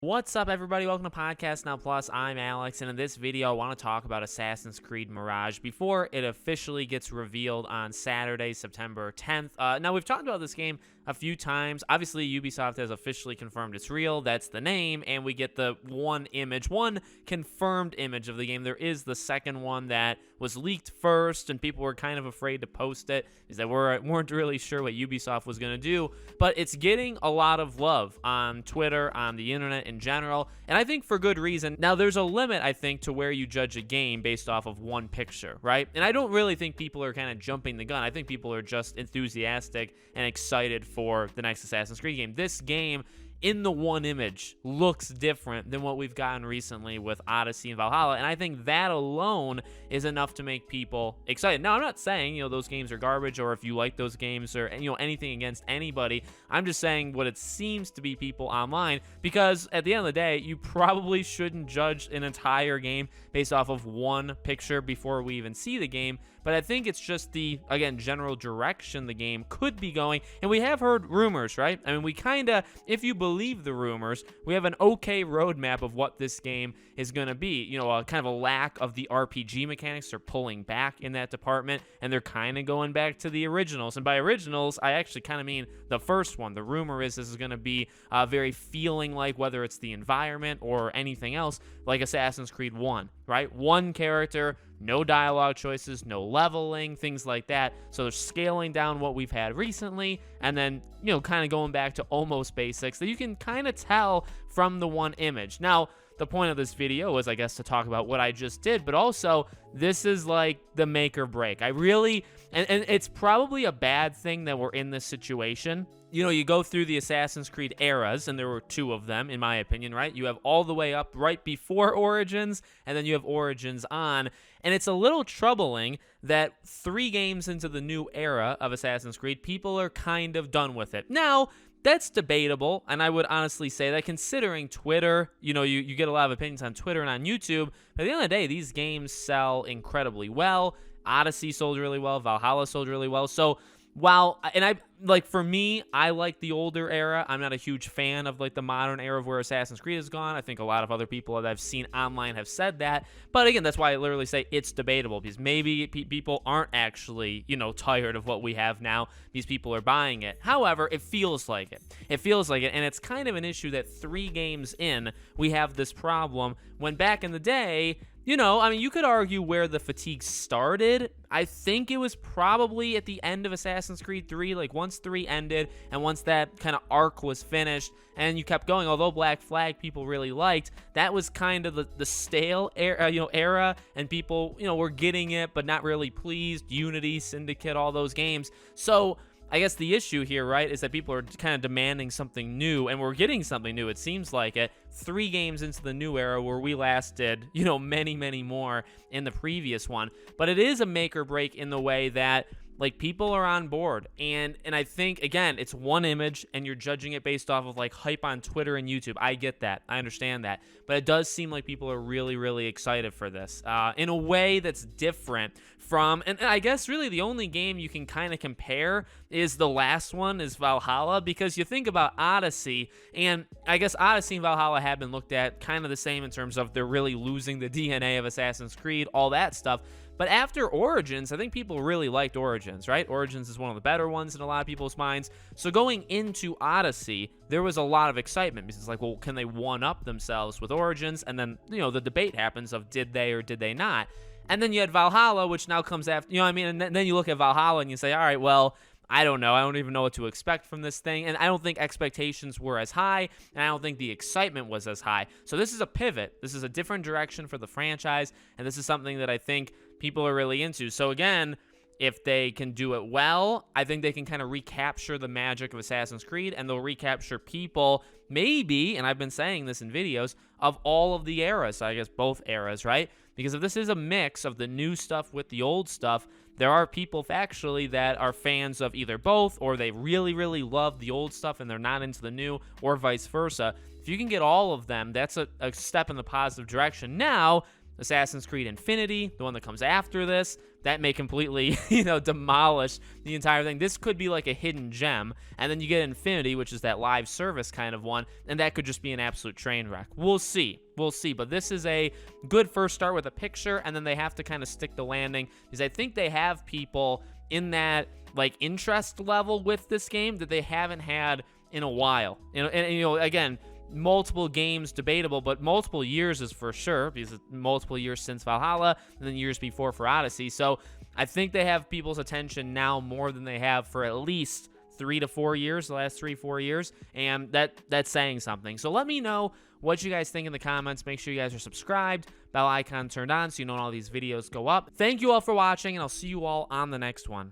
What's up, everybody? Welcome to Podcast Now Plus. I'm Alex, and in this video, I want to talk about Assassin's Creed Mirage before it officially gets revealed on Saturday, September 10th. Now, we've talked about this game a few times. Obviously, Ubisoft has officially confirmed it's real. That's the name, and we get the one confirmed image of the game. There is the second one that was leaked first, and people were kind of afraid to post it because they weren't really sure what Ubisoft was going to do. But it's getting a lot of love on Twitter, on the internet in general, and I think for good reason. Now, there's a limit, I think, to where you judge a game based off of one picture, right? And I don't really think people are kind of jumping the gun. I think people are just enthusiastic and excited for the next Assassin's Creed game. This game, in the one image, looks different than what we've gotten recently with Odyssey and Valhalla, and I think that alone is enough to make people excited. Now, I'm not saying, those games are garbage, or if you like those games, or, anything against anybody. I'm just saying what it seems to be people online, because at the end of the day, you probably shouldn't judge an entire game based off of one picture before we even see the game. But I think it's just the, again, general direction the game could be going. And we have heard rumors, right? I mean, we kind of, if you believe the rumors, we have an okay roadmap of what this game is going to be. Kind of a lack of the RPG mechanics. They're pulling back in that department, and they're kind of going back to the originals. And by originals, I actually kind of mean the first one. The rumor is this is going to be very feeling like, whether it's the environment or anything else, like Assassin's Creed 1, right? One character, no dialogue choices, no leveling, things like that. So they're scaling down what we've had recently, and then, kind of going back to almost basics that you can kind of tell from the one image. Now, the point of this video was, I guess, to talk about what I just did, but also this is like the make or break. I really, and it's probably a bad thing that we're in this situation. You go through the Assassin's Creed eras, and there were two of them, in my opinion, right? You have all the way up right before Origins, and then you have Origins on. And it's a little troubling that 3 games into the new era of Assassin's Creed, people are kind of done with it. Now, that's debatable, and I would honestly say that considering Twitter, you get a lot of opinions on Twitter and on YouTube, but at the end of the day, these games sell incredibly well. Odyssey sold really well. Valhalla sold really well. So for me, I like the older era. I'm not a huge fan of the modern era of where Assassin's Creed has gone. I think a lot of other people that I've seen online have said that. But again, that's why I literally say it's debatable, because maybe people aren't actually, tired of what we have now. These people are buying it. However, it feels like it. It feels like it. And it's kind of an issue that 3 games in, we have this problem, when back in the day, you could argue where the fatigue started. I think it was probably at the end of Assassin's Creed 3, once 3 ended, and once that kind of arc was finished, and you kept going, although Black Flag people really liked, that was kind of the stale era, and people, were getting it, but not really pleased. Unity, Syndicate, all those games. So I guess the issue here, right, is that people are kind of demanding something new, and we're getting something new, it seems like it, 3 games into the new era, where we lasted, many, many more in the previous one. But it is a make or break in the way that, people are on board, and I think, again, it's one image, and you're judging it based off of, hype on Twitter and YouTube. I get that. I understand that. But it does seem like people are really, really excited for this, in a way that's different from, and I guess really the only game you can kind of compare is the last one, is Valhalla, because you think about Odyssey, and I guess Odyssey and Valhalla have been looked at kind of the same in terms of they're really losing the DNA of Assassin's Creed, all that stuff. But after Origins, I think people really liked Origins, right? Origins is one of the better ones in a lot of people's minds. So going into Odyssey, there was a lot of excitement, because it's well, can they one-up themselves with Origins? And then, the debate happens of did they or did they not? And then you had Valhalla, which now comes after, and then you look at Valhalla and you say, all right, well, I don't know. I don't even know what to expect from this thing. And I don't think expectations were as high, and I don't think the excitement was as high. So this is a pivot. This is a different direction for the franchise, and this is something that I think people are really into. So again, if they can do it well, I think they can kind of recapture the magic of Assassin's Creed, and they'll recapture people, maybe, and I've been saying this in videos, of all of the eras. So I guess both eras, right? Because if this is a mix of the new stuff with the old stuff, there are people factually that are fans of either both, or they really, really love the old stuff and they're not into the new, or vice versa. If you can get all of them, that's a step in the positive direction. Now, Assassin's Creed Infinity, the one that comes after this, that may completely, demolish the entire thing. This could be like a hidden gem, and then you get Infinity, which is that live service kind of one, and that could just be an absolute train wreck. We'll see. We'll see. But this is a good first start with a picture, and then they have to kind of stick the landing, because I think they have people in that like interest level with this game that they haven't had in a while. Again, multiple games debatable, but multiple years is for sure, because it's multiple years since Valhalla and then years before for Odyssey. So I think they have people's attention now more than they have for at least 3 to 4 years, the last 3-4 years, and that's saying something. So let me know what you guys think in the comments. Make sure you guys are subscribed, bell icon turned on so you know when all these videos go up. Thank you all for watching, and I'll see you all on the next one.